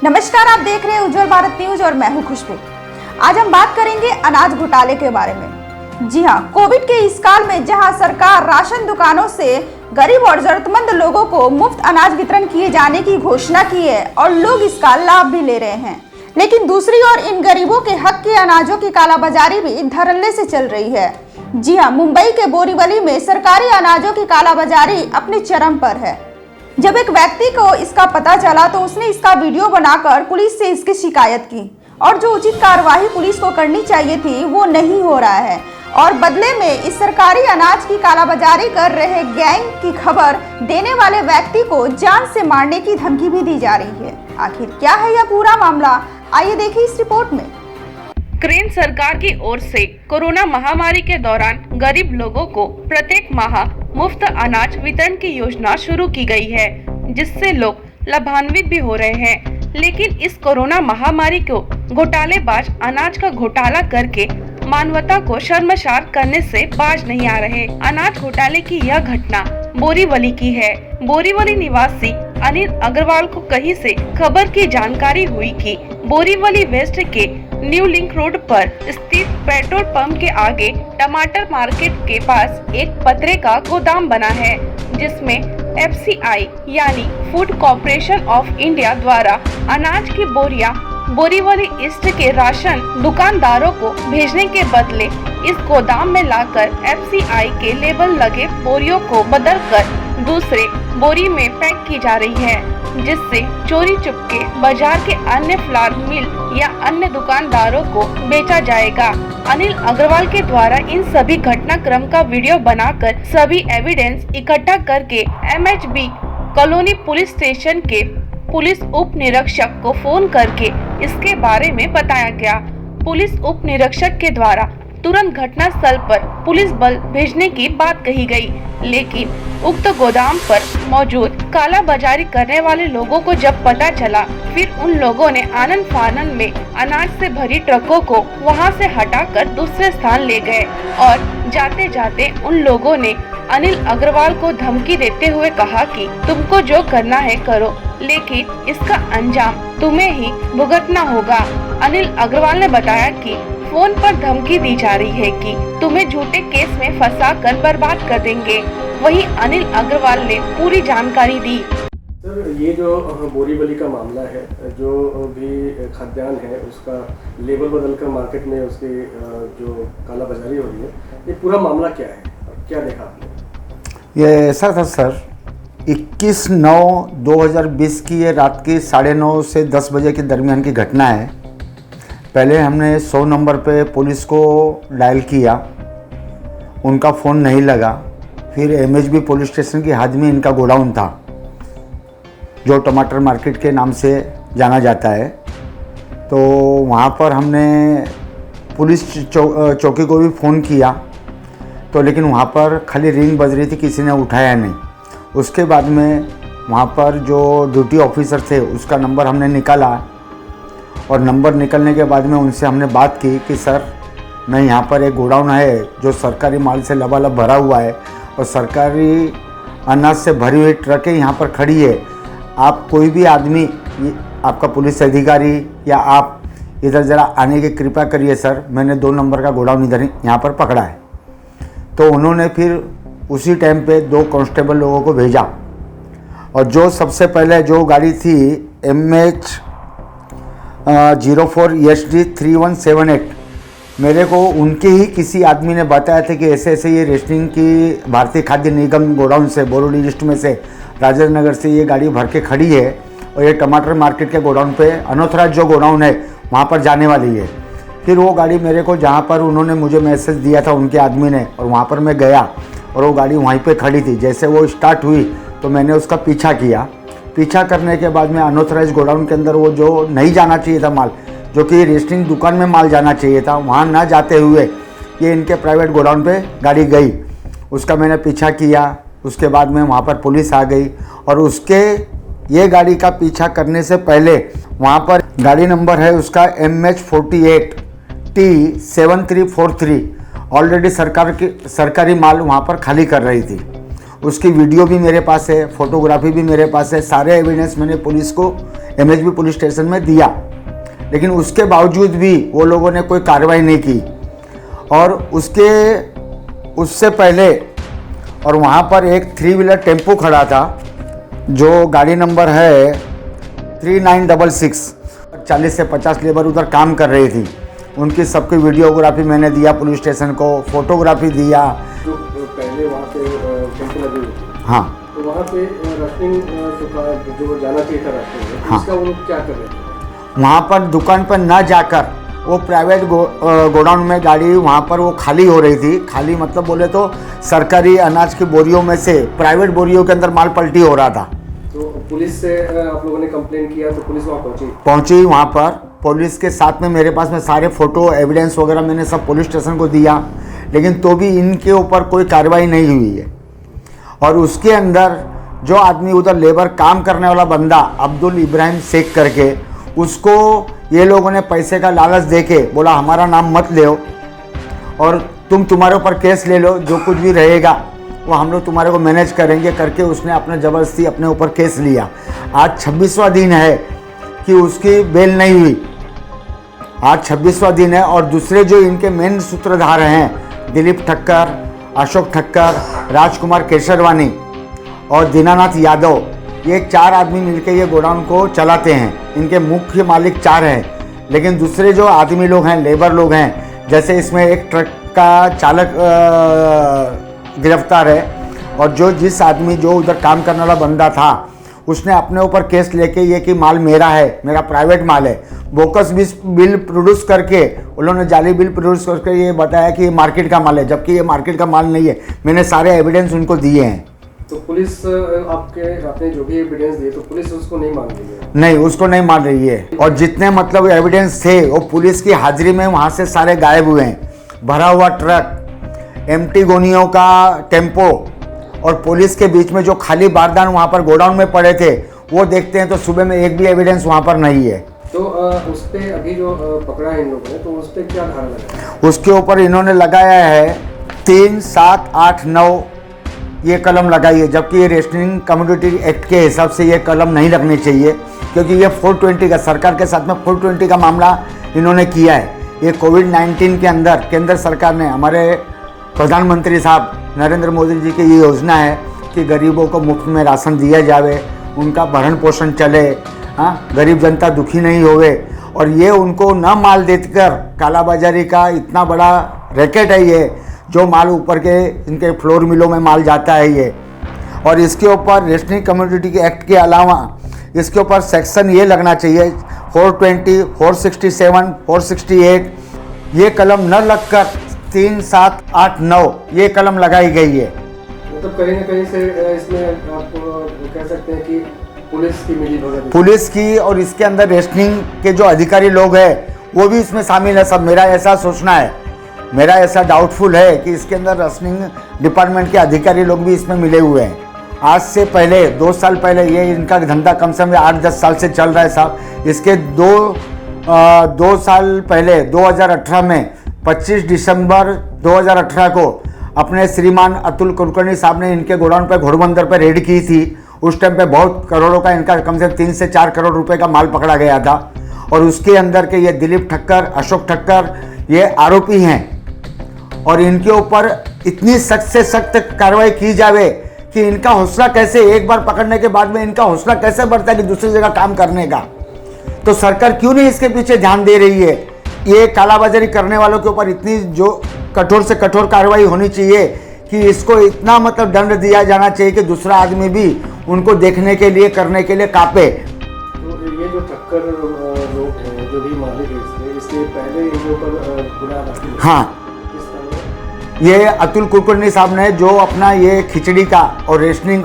नमस्कार, आप देख रहे हैं उज्जवल भारत न्यूज और मैं हूं खुशबू। आज हम बात करेंगे अनाज घोटाले के बारे में। जी हां, कोविड के इस काल में जहां सरकार राशन दुकानों से गरीब और जरूरतमंद लोगों को मुफ्त अनाज वितरण किए जाने की घोषणा की है और लोग इसका लाभ भी ले रहे हैं, लेकिन दूसरी ओर इन गरीबों के हक के अनाजों की कालाबाजारी भी धड़ल्ले से चल रही है। जी हाँ, मुंबई के बोरीवली में सरकारी अनाजों की कालाबाजारी अपने चरम पर है। जब एक व्यक्ति को इसका पता चला तो उसने इसका वीडियो बनाकर पुलिस से इसकी शिकायत की और जो उचित कार्रवाई पुलिस को करनी चाहिए थी वो नहीं हो रहा है और बदले में इस सरकारी अनाज की कालाबाजारी कर रहे गैंग की खबर देने वाले व्यक्ति को जान से मारने की धमकी भी दी जा रही है। आखिर क्या है यह पूरा मामला, आइए देखिए इस रिपोर्ट में। केंद्र सरकार की ओर से कोरोना महामारी के दौरान गरीब लोगों को प्रत्येक माह मुफ्त अनाज वितरण की योजना शुरू की गई है, जिससे लोग लाभान्वित भी हो रहे हैं। लेकिन इस कोरोना महामारी को घोटालेबाज अनाज का घोटाला करके मानवता को शर्मसार करने से बाज नहीं आ रहे। अनाज घोटाले की यह घटना बोरीवली की है। बोरीवली निवासी अनिल अग्रवाल को कहीं से खबर की जानकारी हुई कि बोरीवली वेस्ट के न्यू लिंक रोड पर स्थित पेट्रोल पंप के आगे टमाटर मार्केट के पास एक पतरे का गोदाम बना है, जिसमें FCI यानी फूड कॉर्पोरेशन ऑफ इंडिया द्वारा अनाज की बोरियां बोरीवली ईस्ट के राशन दुकानदारों को भेजने के बदले इस गोदाम में लाकर FCI के लेबल लगे बोरियों को बदलकर दूसरे बोरी में पैक की जा रही है, जिससे चोरी चुपके बाजार के अन्य फ्लावर मिल या अन्य दुकानदारों को बेचा जाएगा। अनिल अग्रवाल के द्वारा इन सभी घटनाक्रम का वीडियो बनाकर सभी एविडेंस इकट्ठा करके MHB कॉलोनी पुलिस स्टेशन के पुलिस उप निरीक्षक को फोन करके इसके बारे में बताया गया। पुलिस उप निरीक्षक के द्वारा तुरंत घटना स्थल पर पुलिस बल भेजने की बात कही गई, लेकिन उक्त गोदाम पर मौजूद कालाबाजारी करने वाले लोगों को जब पता चला, फिर उन लोगों ने आनन फानन में अनाज से भरी ट्रकों को वहां से हटाकर दूसरे स्थान ले गए और जाते जाते उन लोगों ने अनिल अग्रवाल को धमकी देते हुए कहा कि तुमको जो करना है करो, लेकिन इसका अंजाम तुम्हें ही भुगतना होगा। अनिल अग्रवाल ने बताया कि फोन पर धमकी दी जा रही है कि तुम्हें झूठे केस में फंसाकर बर्बाद कर देंगे। वहीं अनिल अग्रवाल ने पूरी जानकारी दी। सर, ये जो बोरीवली का मामला है, जो भी खाद्यान्न है उसका लेबल बदलकर मार्केट में उसकी जो कालाबाजारी हो रही है, ये पूरा मामला क्या है, क्या देखा आपने? ये ऐसा था सर, 21/9/2020 की ये रात की 9:30 से 10 बजे के दरमियान की घटना है। पहले हमने 100 नंबर पे पुलिस को डायल किया, उनका फ़ोन नहीं लगा। फिर MHB पुलिस स्टेशन की हद में इनका गोडाउन था, जो टमाटर मार्केट के नाम से जाना जाता है। तो वहाँ पर हमने पुलिस चौकी को भी फ़ोन किया, तो लेकिन वहाँ पर खाली रिंग बज रही थी, किसी ने उठाया नहीं। उसके बाद में वहाँ पर जो ड्यूटी ऑफिसर थे उसका नंबर हमने निकाला और नंबर निकलने के बाद में उनसे हमने बात की कि सर, मैं यहाँ पर एक गोडाउन है जो सरकारी माल से लबालब भरा हुआ है और सरकारी अनाज से भरी हुई ट्रकें यहाँ पर खड़ी है। आप कोई भी आदमी, आपका पुलिस अधिकारी या आप इधर ज़रा आने की कृपा करिए सर, मैंने 2 नंबर का गोडाउन इधर यहाँ पर पकड़ा है। तो उन्होंने फिर उसी टाइम पे 2 कांस्टेबल लोगों को भेजा और जो सबसे पहले जो गाड़ी थी MH04SD3178, मेरे को उनके ही किसी आदमी ने बताया था कि ऐसे ऐसे ये रेशनिंग की भारतीय खाद्य निगम गोडाउन से बोरोली लिस्ट में से राजेंद्र नगर से ये गाड़ी भर के खड़ी है और ये टमाटर मार्केट के गोडाउन पे अनोथराइज जो गोडाउन है वहाँ पर जाने वाली है। फिर वो गाड़ी मेरे को जहाँ पर उन्होंने मुझे मैसेज दिया था उनके आदमी ने, और वहाँ पर मैं गया और वो गाड़ी वहीं पे खड़ी थी। जैसे वो स्टार्ट हुई तो मैंने उसका पीछा किया। पीछा करने के बाद में अनऑथराइज गोडाउन के अंदर वो जो नहीं जाना चाहिए था माल, जो कि रेस्टिंग दुकान में माल जाना चाहिए था, वहाँ ना जाते हुए ये इनके प्राइवेट गोडाउन पे गाड़ी गई। उसका मैंने पीछा किया। उसके बाद में वहाँ पर पुलिस आ गई और उसके ये गाड़ी का पीछा करने से पहले वहाँ पर गाड़ी नंबर है उसका MH48T7343 ऑलरेडी सरकारी माल वहाँ पर खाली कर रही थी। उसकी वीडियो भी मेरे पास है, फोटोग्राफी भी मेरे पास है, सारे एविडेंस मैंने पुलिस को MHB पुलिस स्टेशन में दिया, लेकिन उसके बावजूद भी वो लोगों ने कोई कार्रवाई नहीं की। और उससे पहले और वहाँ पर एक 3 व्हीलर टेम्पो खड़ा था जो गाड़ी नंबर है 3966। 40 से 50 लेबर उधर काम कर रही थी, उनकी सबकी वीडियोग्राफी मैंने दिया पुलिस स्टेशन को, फोटोग्राफी दिया। जो पहले वहाँ पे टेम्पो लगी हुई थी, हाँ, तो वहाँ पे राशनिंग जो जाना चाहिए था राशन में, हाँ, इसका वो लोग क्या कर रहे थे? वहाँ पर दुकान पर न जाकर वो प्राइवेट गोडाउन में गाड़ी वहाँ पर वो खाली हो रही थी। खाली मतलब बोले तो सरकारी अनाज की बोरियों में से प्राइवेट बोरियों के अंदर माल पलटी हो रहा था। तो पुलिस से आप लोगों ने कंप्लेंट किया तो पुलिस वहाँ पहुँची वहाँ पर पुलिस के साथ में मेरे पास में सारे फ़ोटो एविडेंस वगैरह मैंने सब पुलिस स्टेशन को दिया, लेकिन तो भी इनके ऊपर कोई कार्रवाई नहीं हुई है। और उसके अंदर जो आदमी उधर लेबर काम करने वाला बंदा अब्दुल इब्राहिम शेख करके, उसको ये लोगों ने पैसे का लालच देके बोला हमारा नाम मत ले और तुम्हारे ऊपर केस ले लो, जो कुछ भी रहेगा वो हम लोग तुम्हारे को मैनेज करेंगे करके उसने अपने ज़बरदस्ती अपने ऊपर केस लिया। आज 26वां दिन है कि उसकी बेल नहीं हुई। आज 26वां दिन है और दूसरे जो इनके मेन सूत्रधार हैं दिलीप ठक्कर, अशोक ठक्कर, राजकुमार केशरवानी और दीनानाथ यादव, ये 4 आदमी मिलकर ये गोडाउन को चलाते हैं। इनके मुख्य मालिक 4 हैं, लेकिन दूसरे जो आदमी लोग हैं, लेबर लोग हैं, जैसे इसमें एक ट्रक का चालक गिरफ्तार है और जिस आदमी जो उधर काम करने वाला बंदा था उसने अपने ऊपर केस लेके ये कि माल मेरा है, मेरा प्राइवेट माल है, बोकस बिल प्रोड्यूस करके उन्होंने जाली बिल प्रोड्यूस करके ये बताया कि ये मार्केट का माल है, जबकि ये मार्केट का माल नहीं है। मैंने सारे एविडेंस उनको दिए हैं। तो पुलिस आपने जो भी एविडेंस दिए तो पुलिस उसको नहीं मान रही है? नहीं, उसको नहीं मान रही है। और जितने मतलब एविडेंस थे वो पुलिस की हाजिरी में वहाँ से सारे गायब हुए हैं। भरा हुआ ट्रक, एम्प्टी गोनियों का टेम्पो और पुलिस के बीच में जो खाली बारदान वहाँ पर गोडाउन में पड़े थे वो देखते हैं तो सुबह में एक भी एविडेंस वहाँ पर नहीं है। तो उस पर अभी जो पकड़ा है इन लोगों ने, तो उस पर क्या धारा लगा? उसके ऊपर इन्होंने लगाया है 3, 7, 8, 9 ये कलम लगाई है, जबकि ये रेस्ट्रिक्टिंग कम्युनिटी एक्ट के हिसाब से ये कलम नहीं लगनी चाहिए, क्योंकि ये 420 का सरकार के साथ में 420 का मामला इन्होंने किया है। ये कोविड-19 के अंदर केंद्र सरकार ने, हमारे प्रधानमंत्री साहब नरेंद्र मोदी जी की ये योजना है कि गरीबों को मुफ्त में राशन दिया जावे, उनका भरण पोषण चले, हाँ, गरीब जनता दुखी नहीं होवे। और ये उनको न माल देकर कालाबाजारी का इतना बड़ा रैकेट है ये, जो माल ऊपर के इनके फ्लोर मिलों में माल जाता है ये। और इसके ऊपर रेस्ट्रिक्टिंग कम्युनिटी के एक्ट के अलावा इसके ऊपर सेक्शन ये लगना चाहिए 420, 467, 468 ये कलम न लगकर 3, 7, 8, 9 ये कलम लगाई गई है। मतलब कहीं ना कहीं से इसमें आप कह सकते हैं कि पुलिस की मिलीभगत, पुलिस की और इसके अंदर रेस्ट्रिक्टिंग के जो अधिकारी लोग हैं वो भी इसमें शामिल है सब। मेरा ऐसा सोचना है, मेरा ऐसा डाउटफुल है कि इसके अंदर रेस्ट्रिक्टिंग डिपार्टमेंट के अधिकारी लोग भी इसमें मिले हुए हैं। आज से पहले 2 साल पहले ये इनका धंधा कम से कम 8-10 साल से चल रहा है साहब। इसके 2 साल पहले 2018 में 25 दिसंबर 2018 को अपने श्रीमान अतुल कुलकर्णी साहब ने इनके गोडाउन पर घोड़बंदर पर रेड की थी। उस टाइम पे बहुत करोड़ों का इनका कम से कम 3 से 4 करोड़ रुपए का माल पकड़ा गया था। और उसके अंदर के ये दिलीप ठक्कर, अशोक ठक्कर ये आरोपी हैं और इनके ऊपर इतनी सख्त से सख्त कार्रवाई की जावे कि इनका हौसला कैसे, एक बार पकड़ने के बाद में इनका हौसला कैसे बढ़ता है कि दूसरी जगह काम करने का। तो सरकार क्यों नहीं इसके पीछे ध्यान दे रही है? ये कालाबाजारी करने वालों के ऊपर इतनी जो कठोर से कठोर कार्रवाई होनी चाहिए कि इसको इतना मतलब दंड दिया जाना चाहिए कि दूसरा आदमी भी उनको देखने के लिए, करने के लिए कांपे। तो ये जो ठक्कर लोग हैं, जो भी मालिक है इसके पहले इनके ऊपर गुनाह दाखिल है? हाँ, ये अतुल कुलकर्णी साहब ने जो अपना ये खिचड़ी का और रेशनिंग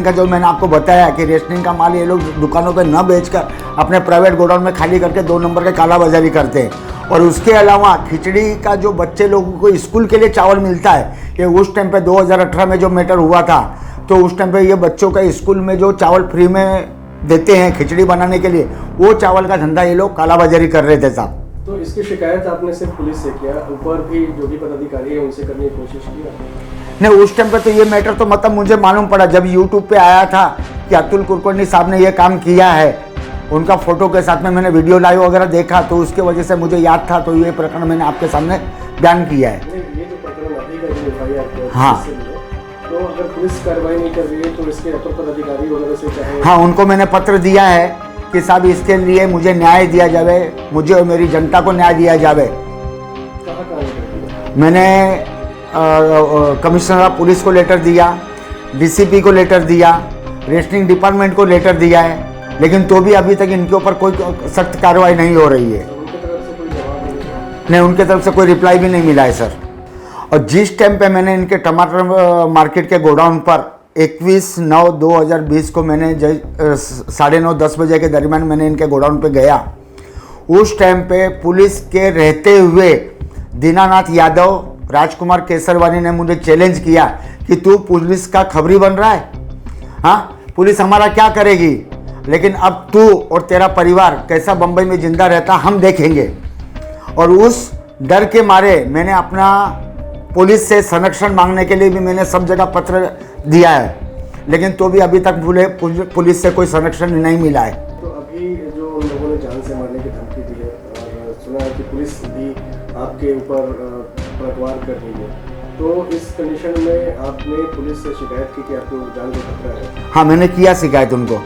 का जो मैंने आपको बताया कि रेशनिंग का माल ये लोग दुकानों पे न बेचकर अपने प्राइवेट गोडाउन में खाली करके 2 नंबर के कालाबाजारी करते हैं। और उसके अलावा खिचड़ी का जो बच्चे लोगों को स्कूल के लिए चावल मिलता है, ये उस टाइम पे 2018 में जो मैटर हुआ था, तो उस टाइम पे ये बच्चों का स्कूल में जो चावल फ्री में देते हैं खिचड़ी बनाने के लिए, वो चावल का धंधा ये लोग कालाबाजारी कर रहे थे साहब। तो इसकी शिकायत आपने सिर्फ पुलिस से किया, ऊपर भी जो भी पदाधिकारी है उनसे करने की कोशिश की आपने? नहीं, उस टाइम पे तो ये मैटर तो मतलब मुझे मालूम पड़ा जब यूट्यूब पे आया था कि अतुल कुलकर्णी साहब ने ये काम किया है उनका फ़ोटो के साथ में मैंने वीडियो लाइव वगैरह देखा, तो उसके वजह से मुझे याद था, तो ये प्रकरण मैंने आपके सामने बयान किया है। ये जो प्रकरण अभी का जो FIR हाँ। तो अगर पुलिस कार्रवाई नहीं कर रही है तो इसके अपर पदाधिकारी वगैरह से चाहे हाँ, उनको मैंने पत्र दिया है कि साहब इसके लिए मुझे न्याय दिया जावे, मुझे और मेरी जनता को न्याय दिया जावे। कहाँ कर दिया? मैंने कमिश्नर ऑफ पुलिस को लेटर दिया, DCP को लेटर दिया, रेस्टिंग डिपार्टमेंट को लेटर दिया है, लेकिन तो भी अभी तक इनके ऊपर कोई सख्त कार्रवाई नहीं हो रही है। उनकी तरफ से कोई जवाब नहीं है? नहीं, उनके तरफ से कोई रिप्लाई भी नहीं मिला है सर। और जिस टाइम पे मैंने इनके टमाटर मार्केट के गोडाउन पर 21/9/2020 को मैंने 9:30-10 बजे के दरमियान मैंने इनके गोडाउन पे गया, उस टाइम पे पुलिस के रहते हुए दीनानाथ यादव, राजकुमार केसरवानी ने मुझे चैलेंज किया कि तू पुलिस का खबरी बन रहा है, हाँ पुलिस हमारा क्या करेगी, लेकिन अब तू और तेरा परिवार कैसा बम्बई में जिंदा रहता हम देखेंगे। और उस डर के मारे मैंने अपना पुलिस से संरक्षण मांगने के लिए भी मैंने सब जगह पत्र दिया है, लेकिन तो भी अभी तक पुलिस से कोई संरक्षण नहीं मिला है। तो अभी जो उन लोगों ने जान से मारने की धमकी दी है और सुना है कि पुलिस भी आपके ऊपर पलटवार कर रही है, तो इस कंडीशन में आपने पुलिस से शिकायत की कि आपको जान का खतरा है? हाँ, मैंने किया शिकायत उनको।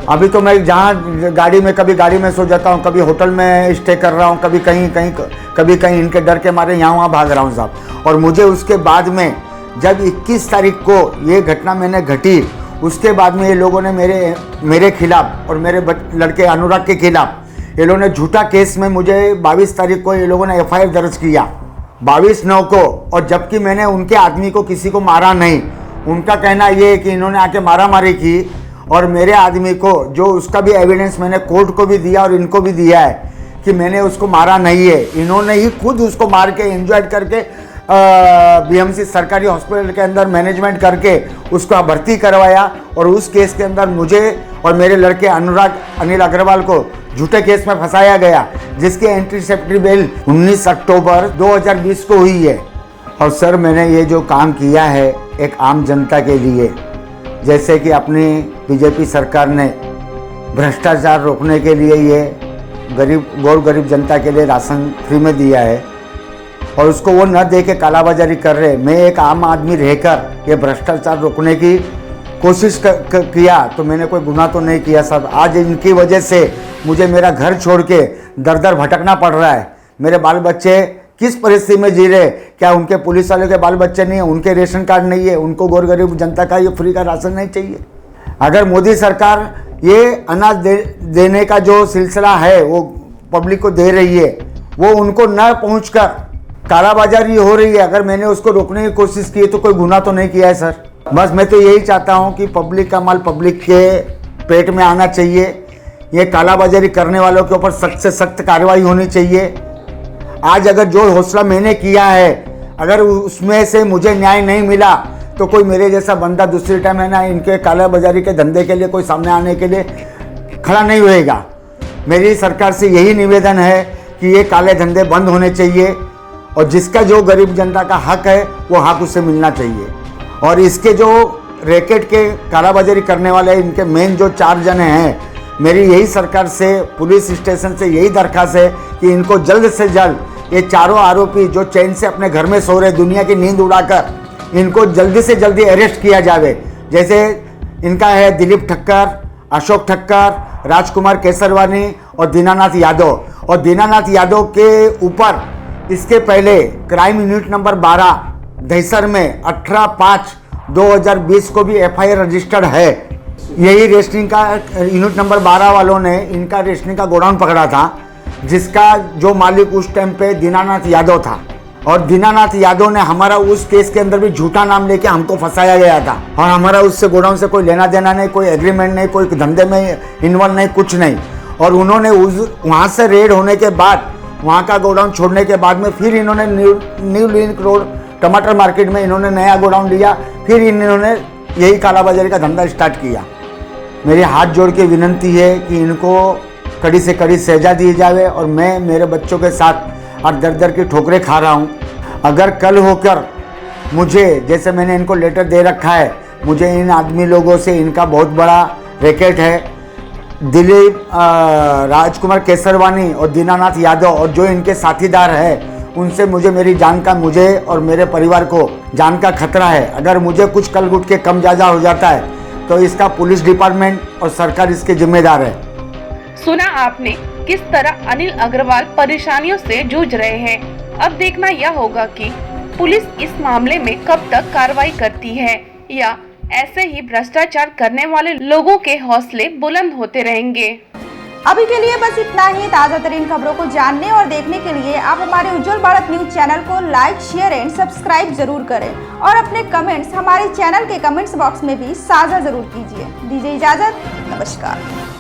अभी तो मैं जहाँ गाड़ी में, कभी गाड़ी में सो जाता हूँ, कभी होटल में स्टे कर रहा हूँ, कभी कहीं इनके डर के मारे यहाँ वहाँ भाग रहा हूँ साहब। और मुझे उसके बाद में जब 21 तारीख को ये घटना मैंने घटी, उसके बाद में ये लोगों ने मेरे खिलाफ और मेरे लड़के अनुराग के खिलाफ ये लोगों ने झूठा केस में मुझे 22 तारीख को ये लोगों ने FIR दर्ज किया, 22/9 को। और जबकि मैंने उनके आदमी को किसी को मारा नहीं। उनका कहना ये है कि इन्होंने आके मारामारी की और मेरे आदमी को, जो उसका भी एविडेंस मैंने कोर्ट को भी दिया और इनको भी दिया है कि मैंने उसको मारा नहीं है, इन्होंने ही खुद उसको मार के इंजर्ड करके BMC सरकारी हॉस्पिटल के अंदर मैनेजमेंट करके उसको भर्ती करवाया। और उस केस के अंदर मुझे और मेरे लड़के अनुराग अनिल अग्रवाल को झूठे केस में फंसाया गया, जिसकी एंटीसेप्टरी बेल 19 अक्टूबर 2020 को हुई है। और सर, मैंने ये जो काम किया है एक आम जनता के लिए, जैसे कि अपनी BJP सरकार ने भ्रष्टाचार रोकने के लिए ये गौर गरीब जनता के लिए राशन फ्री में दिया है और उसको वो न दे के कालाबाजारी कर रहे। मैं एक आम आदमी रहकर ये भ्रष्टाचार रोकने की कोशिश किया, तो मैंने कोई गुनाह तो नहीं किया साहब। आज इनकी वजह से मुझे मेरा घर छोड़ के दर दर भटकना पड़ रहा है। मेरे बाल बच्चे किस परिस्थिति में जी रहे? क्या उनके पुलिस वालों के बाल बच्चे नहीं है, उनके रेशन कार्ड नहीं है, उनको गौर गरीब जनता का ये फ्री का राशन नहीं चाहिए? अगर मोदी सरकार ये अनाज देने का जो सिलसिला है वो पब्लिक को दे रही है, वो उनको न पहुंचकर कालाबाजारी हो रही है, अगर मैंने उसको रोकने की कोशिश की है तो कोई गुनाह तो नहीं किया है सर। बस मैं तो यही चाहता हूं कि पब्लिक का माल पब्लिक के पेट में आना चाहिए। ये कालाबाजारी करने वालों के ऊपर सख्त से सख्त कार्रवाई होनी चाहिए। आज अगर जो हौसला मैंने किया है, अगर उसमें से मुझे न्याय नहीं मिला तो कोई मेरे जैसा बंदा दूसरी टाइम है ना इनके कालाबाजारी के धंधे के लिए कोई सामने आने के लिए खड़ा नहीं होएगा। मेरी सरकार से यही निवेदन है कि ये काले धंधे बंद होने चाहिए और जिसका जो गरीब जनता का हक है वो हक उससे मिलना चाहिए। और इसके जो रैकेट के कालाबाजारी करने वाले इनके मेन जो 4 जने हैं, मेरी यही सरकार से, पुलिस स्टेशन से यही दरख्वास्त है कि इनको जल्द से जल्द ये चारों आरोपी जो चैन से अपने घर में सो रहे, दुनिया की नींद उड़ाकर, इनको जल्दी से जल्दी अरेस्ट किया जावे। जैसे इनका है दिलीप ठक्कर, अशोक ठक्कर, राजकुमार केसरवानी और दीनानाथ यादव। और दीनानाथ यादव के ऊपर इसके पहले क्राइम यूनिट नंबर 12 दहिसर में 18/5/2020 को भी FIR रजिस्टर्ड है। यही रेशनिंग का यूनिट नंबर 12 वालों ने इनका रेशनिंग का गोडाउन पकड़ा था, जिसका जो मालिक उस टाइम पे दीनानाथ यादव था। और दीनानाथ यादव ने हमारा उस केस के अंदर भी झूठा नाम लेके हमको फंसाया गया था और हमारा उससे गोडाउन से कोई लेना देना नहीं, कोई एग्रीमेंट नहीं, कोई धंधे में इन्वॉल्व नहीं, कुछ नहीं। और उन्होंने वहाँ से रेड होने के बाद, वहाँ का गोडाउन छोड़ने के बाद में फिर इन्होंने न्यू लिंक रोड टमाटर मार्केट में इन्होंने नया गोडाउन लिया, फिर इन्होंने यही कालाबाजारी का धंधा स्टार्ट किया। मेरे हाथ जोड़ के विनंती है कि इनको कड़ी से कड़ी सजा दी जावे। और मैं मेरे बच्चों के साथ और दर दर की ठोकरें खा रहा हूँ। अगर कल होकर मुझे, जैसे मैंने इनको लेटर दे रखा है, मुझे इन आदमी लोगों से, इनका बहुत बड़ा रैकेट है, दिलीप राजकुमार केसरवानी और दीनानाथ यादव और जो इनके साथीदार है उनसे मुझे और मेरे परिवार को जान का खतरा है। अगर मुझे कुछ कल घुट के कम ज़्यादा हो जाता है तो इसका पुलिस डिपार्टमेंट और सरकार इसके जिम्मेदार है। सुना आपने किस तरह अनिल अग्रवाल परेशानियों से जूझ रहे हैं। अब देखना यह होगा कि पुलिस इस मामले में कब तक कार्रवाई करती है या ऐसे ही भ्रष्टाचार करने वाले लोगों के हौसले बुलंद होते रहेंगे। अभी के लिए बस इतना ही। ताज़ा तरीन खबरों को जानने और देखने के लिए आप हमारे उज्जवल भारत न्यूज चैनल को लाइक, शेयर एंड सब्सक्राइब जरूर करें और अपने कमेंट्स हमारे चैनल के कमेंट्स बॉक्स में भी साझा जरूर कीजिए। दीजिए इजाजत, नमस्कार।